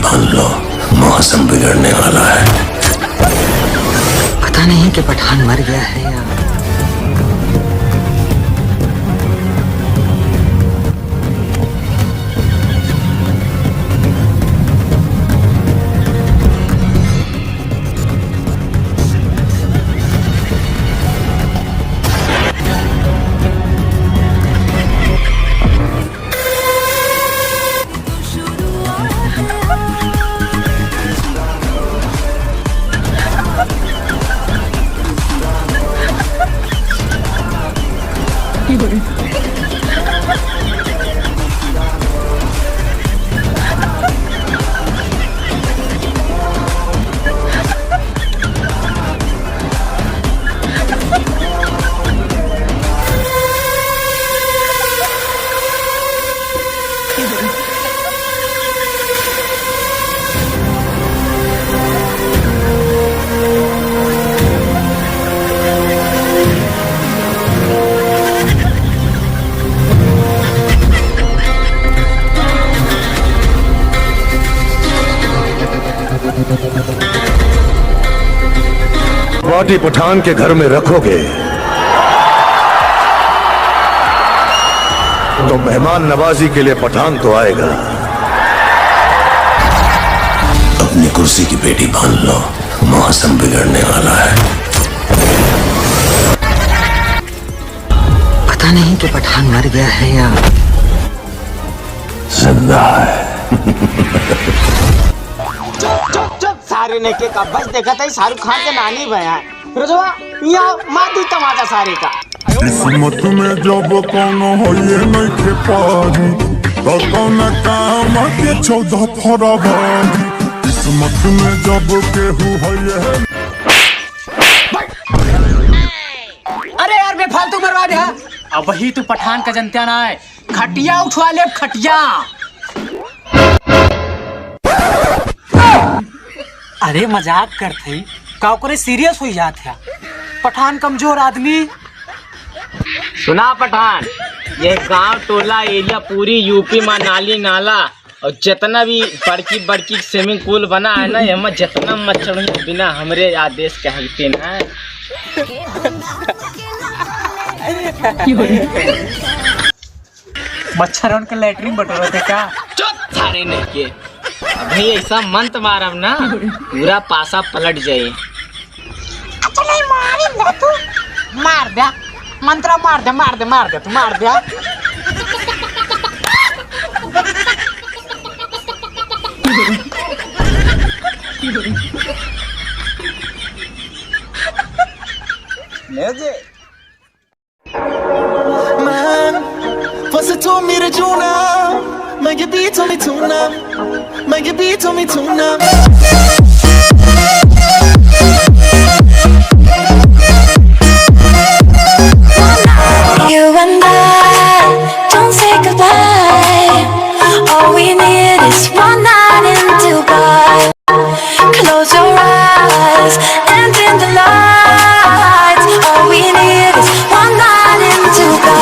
बांध लो, मौसम बिगड़ने वाला है। पता नहीं कि पठान मर गया है या बॉडी पठान के घर में रखोगे तो मेहमान नवाजी के लिए पठान तो आएगा। अपनी कुर्सी की पेटी बांध लो, मौसम बिगड़ने वाला है। पता नहीं कि पठान मर गया है या जिंदा है। चुप सारे ने के का बस देखा था शाहरुख खान के नानी भैया रोजवा यहाँ मातू तमाचा सारे का। किस्मत में जब कोनो होइए नहीं के पारी तो कौन काम के 14 फरवरी। किस्मत में जब केहू होइए। अरे यार बेफालतू मरवा दे। अब वही तू पठान का जनता ना है, खटिया उठवा ले खटिया। अरे मजाक करते का करे सीरियस हो जात है। पठान कमजोर आदमी। सुना पठान, ये गांव टोला एरिया पूरी यूपी में नाली नाला और जितना भी बड़की बड़की स्विमिंग पूल बना है ना, हमें जितना मच्छर बिना हमरे आदेश के हलते ना। मच्छरों के लैटरिन बटोरा थे क्या? चुप सारे नहीं के। अभी ऐसा मंत्र मारब ना पूरा पासा पलट जाए। अच्छा नहीं मारी तू मार दे मंत्र मार दे मार दे मार दे तू मार दे। ले जे Você told me that you know, make it beat on me tonight, make it beat on me tonight. You and I don't say goodbye. All we need is one night in Dubai. Close your eyes and dim the lights. All we need is one night in Dubai.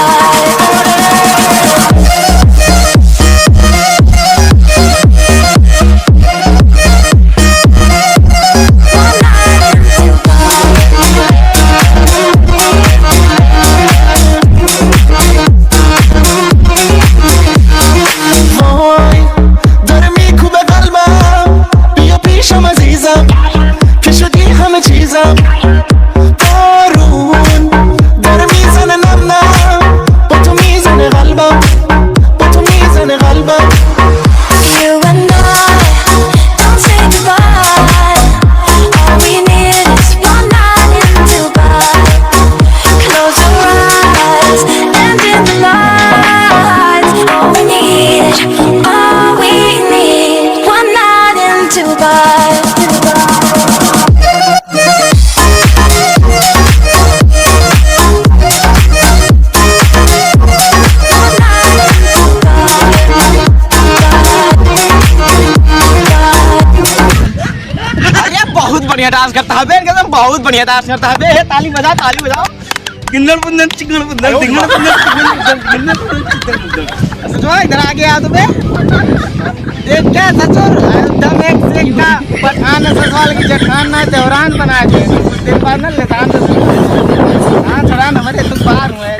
बढ़िया dance करता है एकदम बहुत बढ़िया dance करता है। ताली बजाओ ताली बजाओ। गिन्नर बुंदन चिकन बुंदन गिन्नर बुंदन गिन्नर बुंदन। जो इधर आ गया तो बे देख क्या सचोर एकदम पठान ने ससुराल की जठान ना देवरान बनाए थे कुछ दिन बाद ना लेदान हाँ थोड़ा हमारे तुम बाहर हुए